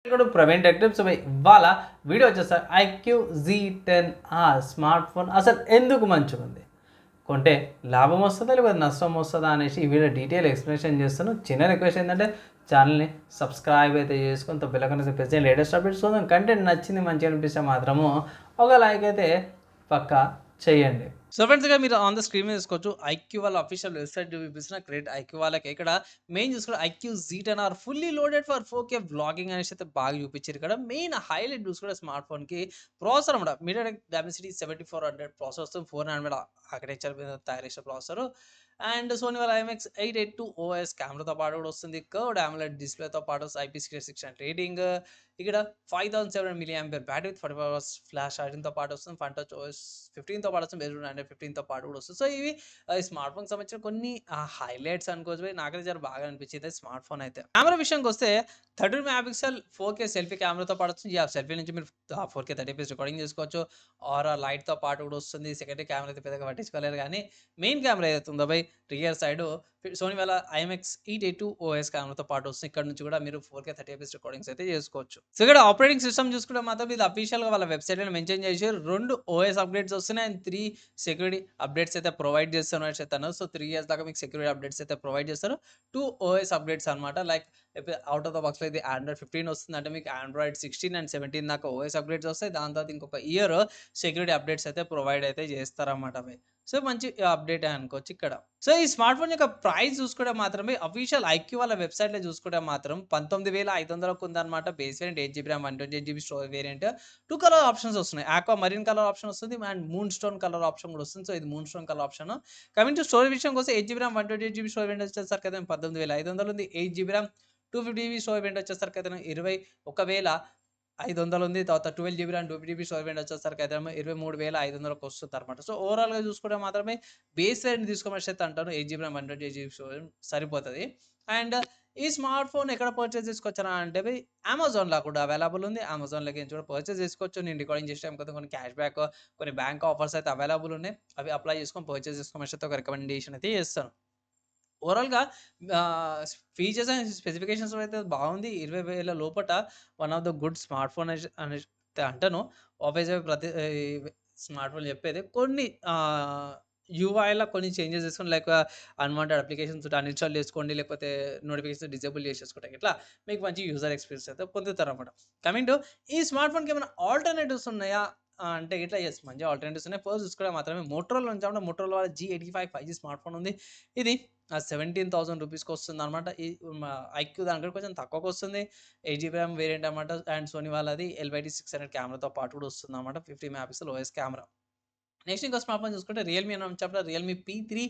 ఇక్కడ ప్రవీణ్ టెక్టివ్. సో ఇవాళ వీడియో వచ్చేసరికి IQ-Z10R స్మార్ట్ ఫోన్ అసలు ఎందుకు మంచిగా ఉంది, కొంటే లాభం వస్తుందా లేకపోతే నష్టం వస్తుందా అనేసి ఈ వీడియో డీటెయిల్ ఎక్స్ప్లెనేషన్ చేస్తాను. చిన్న రిక్వెస్ట్ ఏంటంటే ఛానల్ని సబ్స్క్రైబ్ అయితే చేసుకొని బెల్లైకాన్ ప్రెస్ చేయండి. లేటెస్ట్ అప్డేట్స్ కోసం కంటెంట్ నచ్చింది మంచిగా అనిపిస్తే మాత్రము ఒక లైక్ అయితే పక్కా చేయండి. సో ఫ్రెండ్స్, ఇక్కడ మీరు ఆన్ ద స్క్రీన్ మీద చూసుకోవచ్చు ఐక్యూ వాళ్ళ అఫీషియల్ వెబ్సైట్ చూపిస్తున్న క్రియేట్ ఐక్యూ వాళ్ళకి ఇక్కడ మెయిన్ చూసుకుంటే IQ-Z10R fully loaded for 4K vlogging అనేసి అయితే బాగా చూపించారు. ఇక్కడ మెయిన్ హైలైట్ చూసుకుంటే స్మార్ట్ ఫోన్కి ప్రాసెసర్ అనమాట. MediaTek Dimensity 7400 ప్రాసెసర్ వస్తుంది. 400 ఆర్కిటెక్చర్ మీద తయారు చేసే ప్రాసెసర్ అండ్ సోనీ వాళ్ళ IMX 882 OS కెమెరాతో పాటు కూడా వస్తుంది. కర్వ్డ్ AMOLED డిస్ప్లేతో పాటు IP68 రేటింగ్, ఇక్కడ 5700 mAh battery with 45 hours flash ఛార్జింగ్తో పాటు వస్తుంది. ఫన్ టచ్ OS 15తో పాటు వస్తుంది. బేస్డ్ 115తో పాటు కూడా వస్తుంది. సో ఇవి స్మార్ట్ ఫోన్కి సంబంధించిన కొన్ని హైలైట్స్ అనుకోవచ్చు. నాకైతే చాలా బాగా అనిపించింది స్మార్ట్ ఫోన్ అయితే. కెమెరా విషయానికి వస్తే 32 మెగాపిక్సెల్ 4K సెల్ఫీ కెమెరాతో పాటు వస్తుంది. సెల్ఫీ నుంచి మీరు 4K 30fps రికార్డింగ్ చేసుకోవచ్చు. ఆర్ లైట్తో పాటు కూడా వస్తుంది. సెకండరీ కెమెరా అయితే పెద్దగా పట్టించుకోలేరు, కానీ మెయిన్ కెమెరా ఏదైతే ఉందో బై రియర్ సైడ్ సోనీ వాళ్ళ IMX 882 OS కెమెరాతో పాటు వస్తుంది. ఇక్కడ నుంచి కూడా మీరు 4K 30fps రికార్డింగ్స్ అయితే చేసుకోవచ్చు. సో ఇక్కడ ఆపరేటింగ్ సిస్టమ్ చూసుకుంటే మాత్రం ఇది అఫీషియల్గా వాళ్ళ వెబ్సైట్లో మెన్షన్ చేసి 2 OS అప్డేట్స్ వస్తున్నాయి అండ్ 3 సెక్యూరిటీ అప్డేట్స్ అయితే ప్రొవైడ్ చేస్తున్నారు చెప్తాను. సో 3 years దాకా మీకు సెక్యూరిటీ అప్డేట్స్ అయితే ప్రొవైడ్ చేస్తారు. 2 OS అప్డేట్స్ అనమాట. లైక్ అవుట్ ఆఫ్ ద బాక్స్లో ఇది Android 15 వస్తుంది అంటే మీకు Android 16 అండ్ 17 దాకా OS అప్డేట్స్ వస్తాయి. దాని తర్వాత ఇంకొక ఇయర్ సెక్యూరిటీ అప్డేట్స్ అయితే ప్రొవైడ్ అయితే చేస్తారన్నమాట అవి. సో మంచి అప్డేట్ అనుకోవచ్చు ఇక్కడ. సో ఈ స్మార్ట్ ఫోన్ యొక్క ప్రైస్ చూసుకుంటే మాత్రమే అఫీషియల్ ఐక్యూ వాళ్ళ వెబ్సైట్లో చూసుకుంటే మాత్రం 19,500కు ఉందన్నమాట. Base variant 8GB RAM 128GB storage variant. 2 colour options వస్తున్నాయి. ఆక్వా మరీన్ కలర్ ఆప్షన్ వస్తుంది and moon stone colour option కూడా వస్తుంది. సో ఇది moon stone colour option. Coming to storage విషయానికి వస్తే 8GB RAM 128GB storage variant వచ్చేసరికి అయితే 18,500 ఉంది. 8GB RAM 250GB storage variant వచ్చేసరికి అయితే 21,500 ఉంది. తర్వాత 12GB RAM 250GB storage variant వచ్చేసరికి అయితే 23,500కి వస్తుంది అనమాట. సో ఓవరాల్గా చూసుకుంటే మాత్రమే బేస్ వేరియంట్ తీసుకోమని అయితే అంటాను. 8GB RAM 128GB స్టోరేజ్ సరిపోతుంది. అండ్ ఈ స్మార్ట్ ఫోన్ ఎక్కడ పర్చేస్ చేసుకోవచ్చా అంటే అమెజాన్లో కూడా అవైలబుల్ ఉంది. అమెజాన్లోకి నుంచి కూడా పర్చేస్ చేసుకోవచ్చు. నేను రికార్డింగ్ చేసే టైం కదా కొన్ని క్యాష్ బ్యాక్ కొన్ని బ్యాంక్ ఆఫర్స్ అయితే అవైలబుల్ ఉన్నాయి. అవి అప్లై చేసుకొని పర్చేస్ చేసుకోమని అయితే ఒక రికమెండేషన్ అయితే చేస్తాను. ఓవరాల్గా ఫీచర్స్ అండ్ స్పెసిఫికేషన్స్ అయితే బాగుంది. 20,000 లోపట one of the good smart phone అని అంటాను. ఆబ్వియస్గా ప్రతి స్మార్ట్ ఫోన్ చెప్పేది కొన్ని యూఐలో కొన్ని చేంజెస్ చేసుకొని లైక్ అన్వాంటెడ్ అప్లికేషన్స్ అన్ఇన్స్టాల్ చేసుకోండి, లేకపోతే నోటిఫికేషన్ డిజేబుల్ చేసేసుకోవడం, ఇట్లా మీకు మంచి యూజర్ ఎక్స్పీరియన్స్ అయితే పొందుతారు అనమాట. కమింగ్ టు ఈ స్మార్ట్ ఫోన్కి ఏమైనా ఆల్టర్నేటివ్స్ ఉన్నాయా అంటే ఇట్లా ఎస్ మంచి ఆల్టర్నేటివ్స్ ఉన్నాయి. ఫస్ట్ చూసుకుంటే మాత్రమే మోటరోలా నుంచి మోటరోలా వాళ్ళ G85 5G స్మార్ట్ ఫోన్ ఉంది. ఇది 17,000 రూపీస్కి వస్తుంది అనమాట. ఈ ఐక్యూ దానికంటే కొంచెం తక్కువకి వస్తుంది. 8GB RAM వేరియంట్ అనమాట. అండ్ సోనీ వాళ్ళది LYT600 కెమెరాతో పాటు కూడా వస్తుంది అనమాట. 50 మెగాపిక్సెల్ OS కెమెరా. నెక్స్ట్ ఇంకో స్మార్ట్ ఫోన్ చూసుకుంటే రియల్మీ అని చెప్పాలి. Realme P3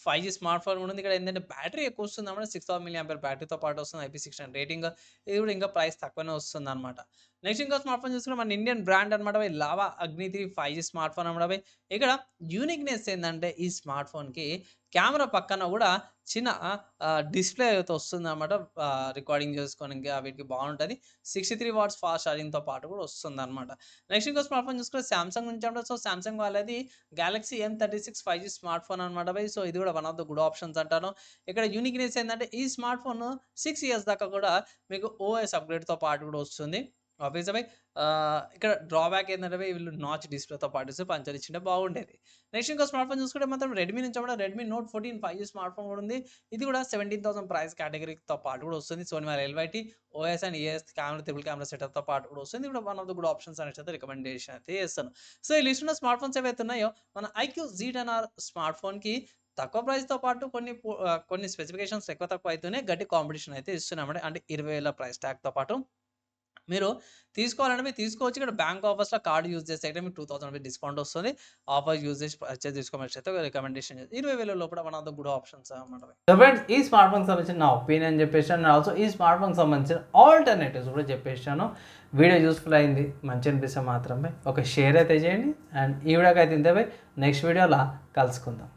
5G smart phone కూడా ఉంది. ఇక్కడ ఏంటంటే బ్యాటరీ ఎక్కువ వస్తుంది అనమాట. 6000 mAh బ్యాటరీతో పాటు వస్తుంది. IP68 rating. ఇది కూడా ఇంకా ప్రైస్ తక్కువనే వస్తుంది అనమాట. నెక్స్ట్ ఇంకో స్మార్ట్ ఫోన్ చూసుకుంటే మన ఇండియన్ బ్రాండ్ అనమాట. లావా అగ్ని 3 5G స్మార్ట్ ఫోన్ అనమాట. ఇక్కడ యూనిక్నెస్ ఏంటంటే ఈ స్మార్ట్ ఫోన్కి కెమెరా పక్కన కూడా చిన్న డిస్ప్లే అయితే వస్తుంది అనమాట. రికార్డింగ్ చేసుకోవడానికి వీటికి బాగుంటుంది. 63 watts ఫాస్ట్ ఛార్జింగ్తో పాటు కూడా వస్తుంది అనమాట. నెక్స్ట్ ఇంకో స్మార్ట్ ఫోన్ చూసుకుంటే సామ్సంగ్ నుంచి అంటే సో సామ్సంగ్ వాళ్ళది Galaxy M36 5G smart phone అనమాట. సో ఇది కూడా one of the good options అంటాను. ఇక్కడ యూనిక్నెస్ ఏంటంటే ఈ స్మార్ట్ ఫోన్ 6 years దాకా కూడా మీకు OS అప్గ్రేడ్తో పాటు కూడా వస్తుంది. ఆబ్వియస్గా ఇక్కడ డ్రాబ్యాక్ ఏంటంటే వీళ్ళు నాచ్ డిస్ప్లేతో పాటు పంచర్ ఇచ్చింటే బాగుండేది. నెక్స్ట్ ఇంకో స్మార్ట్ ఫోన్ చూసుకుంటే మాత్రం రెడ్మీ నుంచి కూడా Redmi Note 14 5G smart phone కూడా ఉంది. ఇది కూడా 17,000 ప్రైస్ కేటగిరీతో పాటు కూడా వస్తుంది. సోనీ వాళ్ళ LYT OS and ES camera triple camera సెటప్తో పాటు కూడా వస్తుంది. కూడా one of the good options అనేది అయితే రికమెండేషన్ అయితే చేస్తాను. సో ఈ లిస్ట్ ఉన్న స్మార్ట్ ఫోన్స్ ఏవైతే ఉన్నాయో మన IQ-Z10R స్మార్ట్ ఫోన్కి తక్కువ ప్రైస్తో పాటు కొన్ని స్పెసిఫికేషన్స్ ఎక్కువ తక్కువ అయితేనే గట్టి కాంపిటీషన్ అయితే ఇస్తున్నామంటే అంటే 20,000 ప్రైస్ ట్యాగ్తో పాటు మీరు తీసుకోవాలంటే మీరు తీసుకోవచ్చు. ఇక్కడ బ్యాంక్ ఆఫర్స్లో కార్డు యూజ్ చేస్తే అయితే మీకు 2,000 డిస్కౌంట్ వస్తుంది. ఆఫర్ యూజ్ చేసి పర్చేస్ తీసుకోమని అయితే రికమెండేషన్ 20,000 లోపల one of the good options అనమాట. సో ఫ్రెండ్స్, ఈ స్మార్ట్ ఫోన్కి సంబంధించిన నా ఒపీనియన్ చెప్పేసాను. ఆల్సో ఈ స్మార్ట్ ఫోన్కి సంబంధించిన ఆల్టర్నేటివ్స్ కూడా చెప్పేసాను. వీడియో యూస్ఫుల్ అయింది మంచి అనిపిస్తే మాత్రమే ఒక షేర్ అయితే చేయండి. అండ్ ఈ వీడియోకి అయితే ఇంతే. నెక్స్ట్ వీడియోలో కలుసుకుందాం.